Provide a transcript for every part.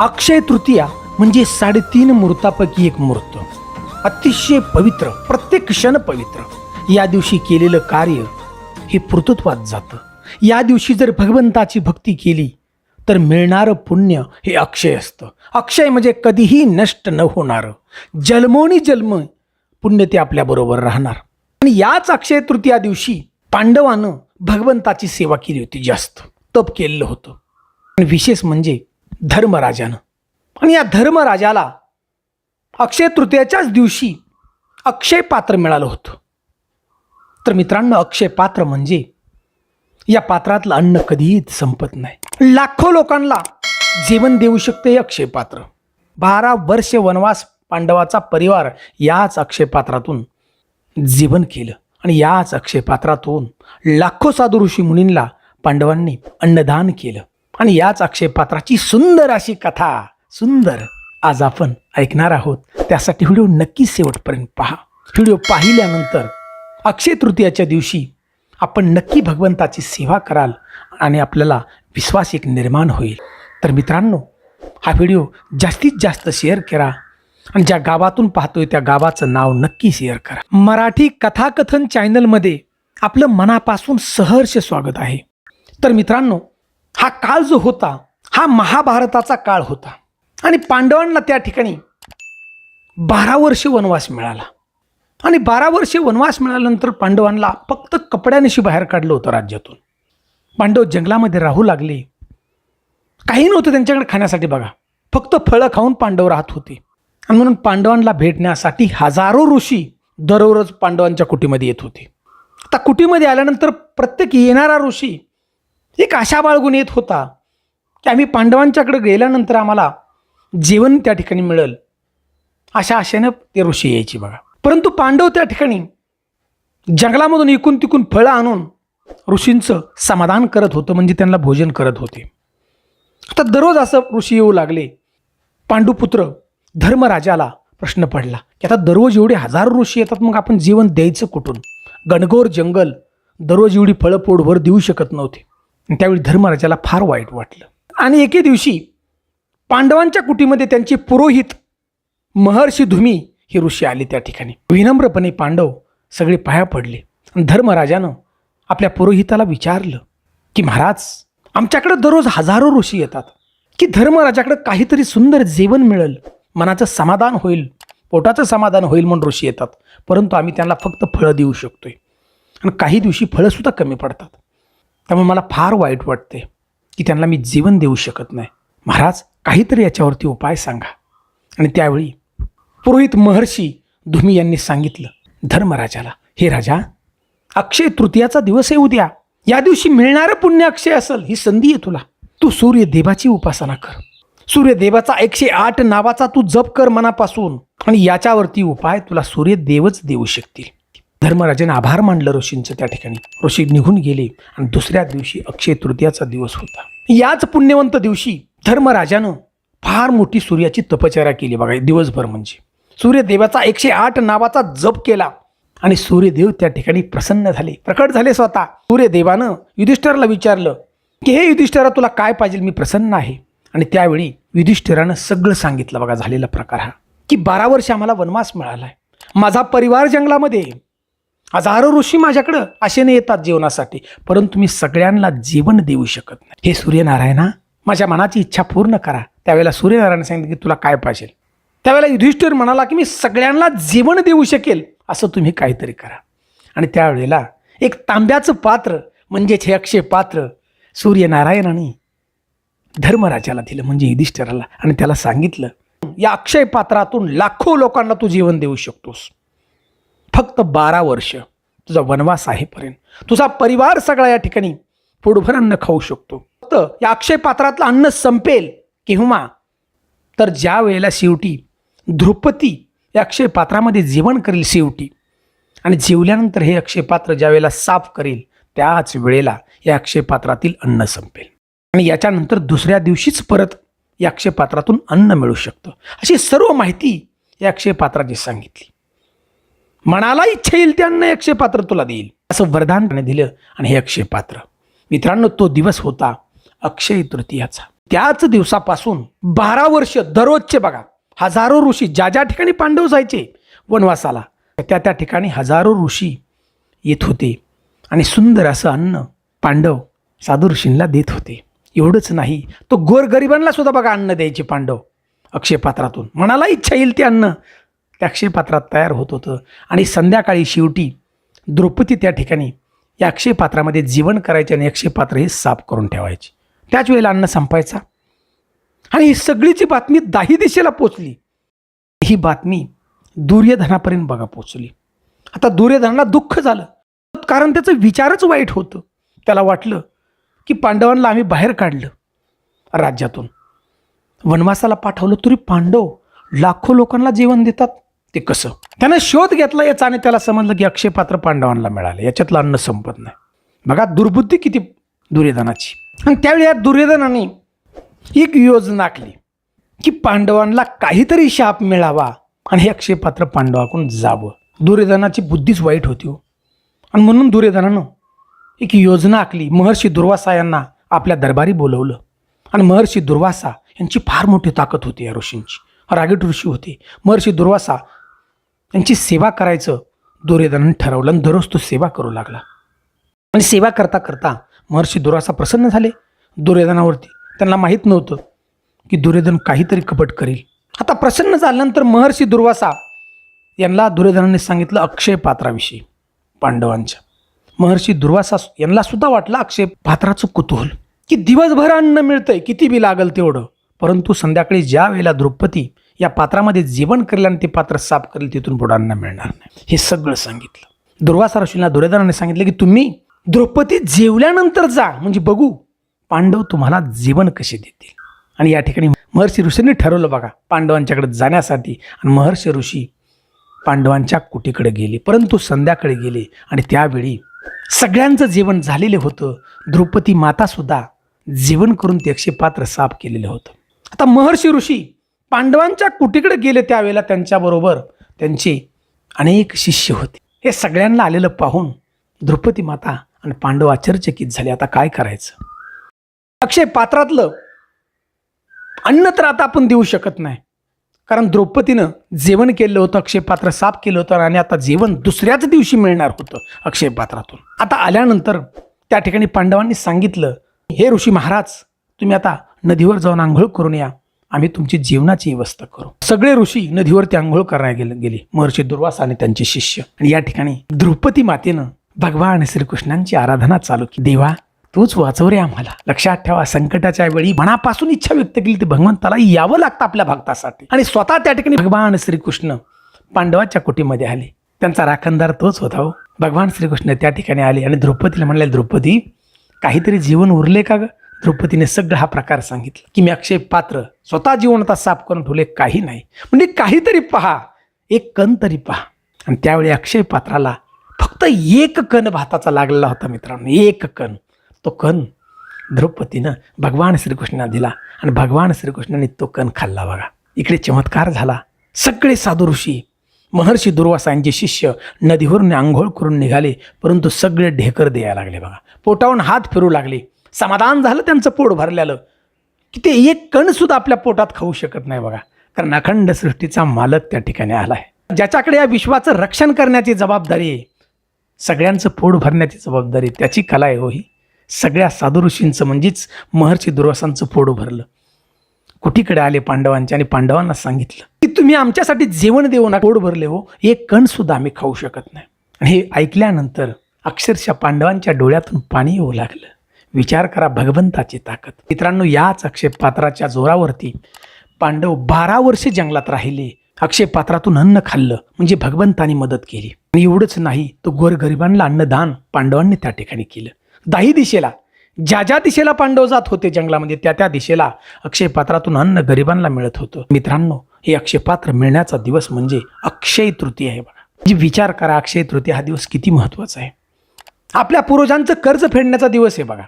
अक्षय तृतीया म्हणजे 3.5 मुहूर्तापैकी एक मुहूर्त. अतिशय पवित्र, प्रत्येक क्षण पवित्र. या दिवशी केलेलं कार्य हे पूर्तत्वात जातं. या दिवशी जर भगवंताची भक्ती केली तर मिळणारं पुण्य हे अक्षय असतं. अक्षय म्हणजे कधीही नष्ट न होणारं, जन्मोनी जन्म पुण्य ते आपल्याबरोबर राहणार. आणि याच अक्षय तृतीया दिवशी पांडवानं भगवंताची सेवा केली होती, जास्त तप केलेलं होतं. आणि विशेष म्हणजे धर्मराजानं. आणि या धर्मराजाला अक्षय तृतीयाच्याच दिवशी अक्षय पात्र मिळालं होतं. तर मित्रांनो, अक्षय पात्र म्हणजे या पात्रातलं अन्न कधीही संपत नाही. लाखो लोकांना जेवण देऊ शकते हे अक्षय पात्र. 12 वर्ष वनवास पांडवाचा परिवार याच अक्षय पात्रातून जीवन केलं. आणि याच अक्षय पात्रातून लाखो साधू ऋषी मुनींना पांडवांनी अन्नदान केलं. आणि याच अक्षय पात्राची सुंदर अशी कथा आज आपण ऐकणार आहोत. त्यासाठी व्हिडिओ नक्की शेवटपर्यंत पहा. व्हिडिओ पाहिल्यानंतर अक्षय तृतीयाच्या दिवशी आपण नक्की भगवंताची सेवा कराल आणि आपल्याला विश्वास एक निर्माण होईल. तर मित्रांनो, हा व्हिडिओ जास्तीत जास्त शेअर करा आणि ज्या गावातून पाहतोय त्या गावाचं नाव नक्की शेअर करा. मराठी कथाकथन चॅनलमध्ये आपलं मनापासून सहर्ष स्वागत आहे. तर मित्रांनो, हा काळ जो होता हा महाभारताचा काळ होता. आणि पांडवांना त्या ठिकाणी 12 वर्ष वनवास मिळाला. आणि 12 वर्ष वनवास मिळाल्यानंतर पांडवांना फक्त कपड्यानिशी बाहेर काढलं होतं राज्यातून. पांडव जंगलामध्ये राहू लागले. काही नव्हतं त्यांच्याकडे खाण्यासाठी बघा, फक्त फळं खाऊन पांडव राहत होते. आणि म्हणून पांडवांना भेटण्यासाठी हजारो ऋषी दररोज पांडवांच्या कुटीमध्ये येत होते. आता कुटीमध्ये आल्यानंतर प्रत्येक येणारा ऋषी एक आशा बाळगून येत होता की आम्ही पांडवांच्याकडे गेल्यानंतर आम्हाला जेवण त्या ठिकाणी मिळेल, अशा आशेनं ते ऋषी यायची बघा. परंतु पांडव त्या ठिकाणी जंगलामधून इकून तिकून फळं आणून ऋषींचं समाधान करत होतं, म्हणजे त्यांना भोजन करत होते. आता दररोज असं ऋषी येऊ लागले. पांडुपुत्र धर्मराजाला प्रश्न पडला की आता दररोज एवढे हजारो ऋषी येतात, मग आपण जेवण द्यायचं कुठून? घनघोर जंगल, दररोज एवढी फळं पोटभर देऊ शकत नव्हते. त्यावेळी धर्मराजाला फार वाईट वाटलं. आणि एके दिवशी पांडवांच्या कुटीमध्ये त्यांचे पुरोहित महर्षी धुमी हे ऋषी आले. त्या ठिकाणी विनम्रपणे पांडव सगळे पाया पडले. धर्मराजानं आपल्या पुरोहिताला विचारलं की महाराज, आमच्याकडे दररोज हजारो ऋषी येतात, की धर्मराजाकडे काहीतरी सुंदर जेवण मिळेल, मनाचं समाधान होईल, पोटाचं समाधान होईल म्हणून ऋषी येतात, परंतु आम्ही त्यांना फक्त फळं देऊ शकतोय. आणि काही दिवशी फळंसुद्धा कमी पडतात. त्यामुळे मला फार वाईट वाटते की त्यांना मी जेवण देऊ शकत नाही. महाराज, काहीतरी याच्यावरती उपाय सांगा. आणि त्यावेळी पुरोहित महर्षी धुमी यांनी सांगितलं धर्मराजाला, हे राजा, अक्षय तृतीयाचा दिवस आहे उद्या. या दिवशी मिळणारं पुण्य अक्षय असेल, ही संधी आहे तुला. तू सूर्यदेवाची उपासना कर. सूर्यदेवाचा 108 नावाचा तू जप कर मनापासून, आणि याच्यावरती उपाय तुला सूर्यदेवच देऊ शकतील. धर्मराजाने आभार मानलं ऋषींचं. त्या ठिकाणी ऋषी निघून गेले. आणि दुसऱ्या दिवशी अक्षय तृतीयाचा दिवस होता. याच पुण्यवंत दिवशी धर्मराजानं फार मोठी सूर्याची तपश्चर्या केली बघा. दिवसभर म्हणजे सूर्यदेवाचा 108 नावाचा जप केला. आणि सूर्यदेव त्या ठिकाणी प्रसन्न झाले, प्रकट झाले स्वतः. सूर्यदेवानं युधिष्ठिराला विचारलं की हे युधिष्ठिरा, तुला काय पाहिजे? मी प्रसन्न आहे. आणि त्यावेळी युधिष्ठिरानं सगळं सांगितलं बघा, झालेला प्रकार हा, की 12 वर्ष आम्हाला वनवास मिळालाय, माझा परिवार जंगलामध्ये, हजारो ऋषी माझ्याकडं आशेने येतात जेवणासाठी, परंतु मी सगळ्यांना जेवण देऊ शकत नाही. हे सूर्यनारायणा, माझ्या मनाची इच्छा पूर्ण करा. त्यावेळेला सूर्यनारायण सांगितलं की तुला काय पाहिजे? त्यावेळेला युधिष्ठिर म्हणाला की मी सगळ्यांना जेवण देऊ शकेल, असं तुम्ही काहीतरी करा. आणि त्यावेळेला एक तांब्याचं पात्र, म्हणजेच हे अक्षय पात्र, सूर्यनारायणाने धर्मराजाला दिलं, म्हणजे युधिष्ठिराला. आणि त्याला सांगितलं, या अक्षय पात्रातून लाखो लोकांना तू जेवण देऊ शकतोस. फक्त 12 वर्ष तुझा वनवास आहेपर्यंत तुझा परिवार सगळा या ठिकाणी पोटभर अन्न खाऊ शकतो. फक्त या अक्षय पात्रातलं अन्न संपेल केव्हा? तर ज्या वेळेला शेवटी द्रौपदी या अक्षय पात्रामध्ये जेवण करेल शेवटी, आणि जेवल्यानंतर हे अक्षय पात्र ज्या वेळेला साफ करेल, त्याच वेळेला या अक्षय पात्रातील अन्न संपेल. आणि याच्यानंतर दुसऱ्या दिवशीच परत या अक्षय पात्रातून अन्न मिळू शकतं. अशी सर्व माहिती या अक्षय पात्राची सांगितली. मनाला इच्छा येईल ते अन्न अक्षय पात्र तुला देईल, असं वरदान दिलं. आणि हे अक्षय पात्र, मित्रांनो, तो दिवस होता अक्षय तृतीयाचा. त्याच दिवसापासून 12 वर्ष दररोजचे बघा हजारो ऋषी ज्या ज्या ठिकाणी पांडव जायचे वनवासाला त्या त्या ठिकाणी हजारो ऋषी येत होते आणि सुंदर असं अन्न पांडव साधू ऋषींना देत होते. एवढंच नाही, तो गोरगरिबांना सुद्धा बघा अन्न द्यायचे पांडव अक्षय पात्रातून. मनाला इच्छा येईल ते अन्न त्या अक्षय पात्रात तयार होत होतं. आणि संध्याकाळी शेवटी द्रौपदी त्या ठिकाणी या अक्षय पात्रामध्ये जेवण करायचे आणि अक्षय पात्र हे साफ करून ठेवायचे. त्याच वेळेला अन्न संपायचा आणि ही सगळीची बातमी 10 दिशेला पोचली. ही बातमी दुर्योधनापर्यंत बघा पोचली. आता दुर्योधनाला दुःख झालं, कारण त्याचं विचारच वाईट होतं. त्याला वाटलं की पांडवांना आम्ही बाहेर काढलं राज्यातून, वनवासाला पाठवलं, तरी पांडव लाखो लोकांना जेवण देतात, ते कसं? त्यानं शोध घेतला याचा आणि त्याला समजलं की अक्षय पात्र पांडवांना मिळालं, याच्यातलं अन्न संपत नाही. बघा दुर्बुद्धी किती दुर्योधनाची. आणि त्यावेळी या दुर्योधनाने एक योजना आखली की पांडवांना काहीतरी शाप मिळावा आणि हे अक्षय पात्र पांडवाकडून जावं. दुर्योधनाची बुद्धीच वाईट होती हो. आणि म्हणून दुर्योधनानं एक योजना आखली. महर्षी दुर्वासा यांना आपल्या दरबारी बोलवलं आणि महर्षी दुर्वासा यांची फार मोठी ताकद होती. या ऋषींची रागीट ऋषी होते. महर्षी दुर्वासा यांची सेवा करायचं दुर्योधनाने ठरवलं आणि दररोज तो सेवा करू लागला. आणि सेवा करता करता महर्षी दुर्वासा प्रसन्न झाले दुर्योधनावरती. त्यांना माहीत नव्हतं की दुर्योधन काहीतरी कपट करेल. आता प्रसन्न झाल्यानंतर महर्षी दुर्वासा यांना दुर्योधनाने सांगितलं अक्षय पात्राविषयी पांडवांच्या. महर्षी दुर्वासा यांना सुद्धा वाटलं अक्षय पात्राचं कुतूहल की दिवसभर अन्न मिळतंय, किती बी लागल तेवढं, परंतु संध्याकाळी ज्या वेळेला द्रौपदी या पात्रामध्ये जेवण करेल आणि ते पात्र साफ करेल तिथून पुढे अन्न मिळणार नाही. हे सगळं सांगितलं. दुर्वासा ऋषींना दुर्योधनाने सांगितलं की तुम्ही द्रौपदी जेवल्यानंतर जा, म्हणजे बघू पांडव तुम्हाला जेवण कसे देतील. आणि या ठिकाणी महर्षी ऋषींनी ठरवलं बघा पांडवांच्याकडे जाण्यासाठी. आणि महर्षी ऋषी पांडवांच्या कुटीकडे गेले, परंतु संध्याकाळी गेले आणि त्यावेळी सगळ्यांचं जेवण झालेलं होतं. द्रौपदी माता सुद्धा जेवण करून ते अक्षय पात्र साफ केलेलं होतं. आता महर्षी ऋषी पांडवांच्या कुटीकडे गेले त्यावेळेला त्यांच्याबरोबर त्यांचे अनेक शिष्य होते. हे सगळ्यांना आलेलं पाहून द्रौपदी माता आणि पांडव आश्चर्यचकित झाले. आता काय करायचं? अक्षय पात्रातलं अन्न तर आता आपण देऊ शकत नाही, कारण द्रौपदीनं जेवण केलं होतं, अक्षय पात्र साफ केलं होतं आणि आता जेवण दुसऱ्याच दिवशी मिळणार होतं अक्षय पात्रातून. आता आल्यानंतर त्या ठिकाणी पांडवांनी सांगितलं, हे ऋषी महाराज तुम्ही आता नदीवर जाऊन आंघोळ करून या, आम्ही तुमची जेवणाची व्यवस्था करू. सगळे ऋषी नदीवरती आंघोळ करायला गेले, महर्षी दुर्वासा आणि त्यांचे शिष्य. आणि या ठिकाणी द्रौपदी मातेनं भगवान श्रीकृष्णांची आराधना चालू की देवा तूच वाचव रे आम्हाला. लक्षात ठेवा, संकटाच्या वेळी मनापासून इच्छा व्यक्त केली तर भगवंताला यावं लागतं आपल्या भक्तासाठी. आणि स्वतः त्या ठिकाणी भगवान श्रीकृष्ण पांडवाच्या कुटीमध्ये आले. त्यांचा राखणदार तोच होता हो. भगवान श्रीकृष्ण त्या ठिकाणी आले आणि द्रौपदीला म्हणले, द्रौपदी काहीतरी जीवन उरले का ग? द्रौपदीने सगळं हा प्रकार सांगितलं की मी अक्षय पात्र स्वतः जीवनात साफ करून ठेवले, काही नाही, म्हणजे काहीतरी पहा, एक कण तरी पहा. आणि त्यावेळी अक्षय पात्राला फक्त एक कण भाताचा लागलेला होता मित्रांनो, एक कण. तो कण द्रौपदीनं भगवान श्रीकृष्णाला दिला आणि भगवान श्रीकृष्णाने तो कण खाल्ला. बघा इकडे चमत्कार झाला. सगळे साधू ऋषी महर्षी दुर्वासा यांचे शिष्य नदीवरून आंघोळ करून निघाले, परंतु सगळे ढेकर द्यायला लागले. बघा पोटावरून हात फिरू लागले. समाधान झालं त्यांचं पोट भरलेलं की ते एक कण सुद्धा आपल्या पोटात खाऊ शकत नाही. बघा कारण अखंड सृष्टीचा मालक त्या ठिकाणी आला आहे, ज्याच्याकडे या विश्वाचं रक्षण करण्याची जबाबदारी आहे, सगळ्यांचं पोट भरण्याची जबाबदारी, त्याची कला आहे हो ही. सगळ्या साधू ऋषींचं म्हणजेच महर्षी दुर्वासांचं पोट भरलं. कुटीकडे आले पांडवांच्या आणि पांडवांना सांगितलं की तुम्ही आमच्यासाठी जेवण देऊ नका, पोट भरले हो, एक कण सुद्धा आम्ही खाऊ शकत नाही. आणि हे ऐकल्यानंतर अक्षरशः पांडवांच्या डोळ्यातून पाणी येऊ लागलं. विचार करा भगवंताची ताकद मित्रांनो. याच अक्षय पात्राच्या जोरावरती पांडव 12 वर्षे जंगलात राहिले. अक्षय पात्रातून अन्न खाल्लं म्हणजे भगवंतानी मदत केली. आणि एवढंच नाही, तो गोरगरिबांना अन्नदान पांडवांनी त्या ठिकाणी केलं. 10 दिशेला ज्या ज्या दिशेला पांडव जात होते जंगलामध्ये त्या त्या दिशेला अक्षय पात्रातून अन्न गरिबांना मिळत होतं. मित्रांनो हे अक्षय पात्र मिळण्याचा दिवस म्हणजे अक्षय तृतीया आहे. बघा विचार करा, अक्षय तृतीया हा दिवस किती महत्त्वाचा आहे. आपल्या पूर्वजांचं कर्ज फेडण्याचा दिवस आहे. बघा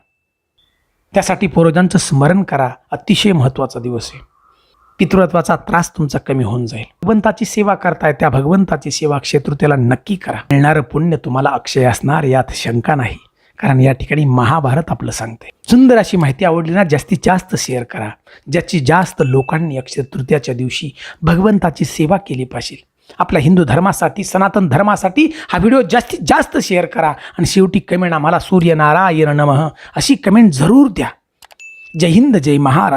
त्यासाठी पूर्वजांचं स्मरण करा, अतिशय महत्त्वाचा दिवस आहे. पितृत्वाचा त्रास तुमचा कमी होऊन जाईल. भगवंताची सेवा करताय त्या भगवंताची सेवा अक्षय तृतीयेला नक्की करा. मिळणारं पुण्य तुम्हाला अक्षय असणार यात शंका नाही. कारण या ठिकाणी महाभारत आपलं सांगते. सुंदर अशी माहिती आवडली ना, जास्तीत जास्त शेअर करा. जास्तीत जास्त लोकांनी अक्षय तृतीयाच्या दिवशी भगवंताची सेवा केली पाहिजे. आपल्या हिंदू धर्मासाठी, सनातन धर्मासाठी हा व्हिडिओ जास्तीत जास्त शेअर करा. आणि शेवटी कमेंट आम्हाला सूर्यनारायण नमः अशी कमेंट जरूर द्या. जय हिंद, जय महाराष्ट्र.